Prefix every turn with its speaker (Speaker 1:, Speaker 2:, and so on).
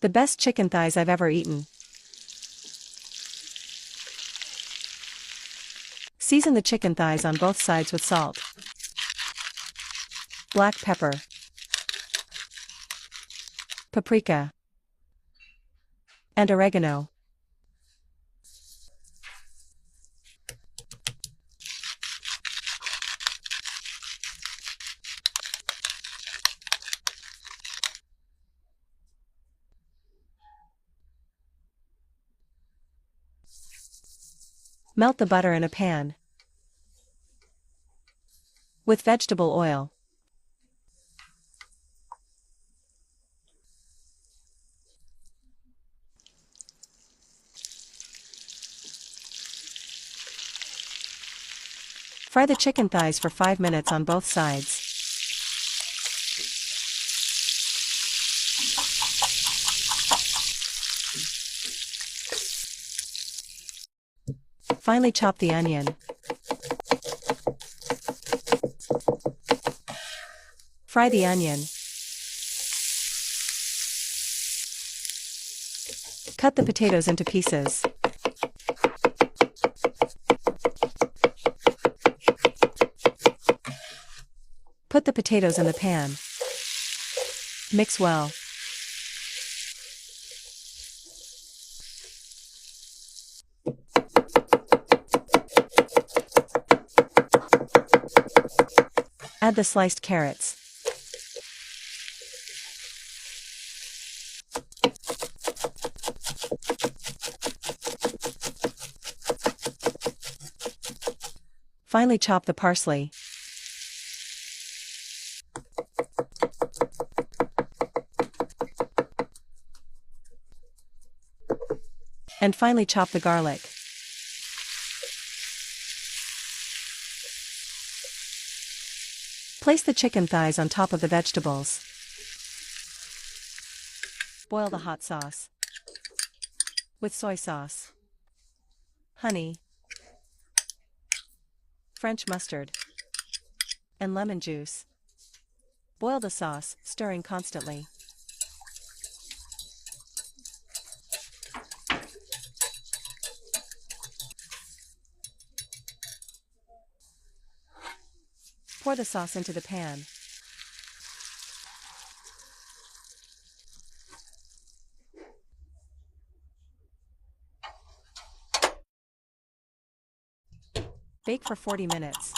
Speaker 1: The best chicken thighs I've ever eaten. Season the chicken thighs on both sides with salt, black pepper, paprika, and oregano. Melt the butter in a pan with vegetable oil. Fry the chicken thighs for 5 minutes on both sides. Finely chop the onion. Fry the onion. Cut the potatoes into pieces. Put the potatoes in the pan. Mix well. Add the sliced carrots. Finely chop the parsley. And finely chop the garlic. Place the chicken thighs on top of the vegetables. Boil the hot sauce with soy sauce, honey, French mustard, and lemon juice. Boil the sauce, stirring constantly. Pour the sauce into the pan. Bake for 40 minutes.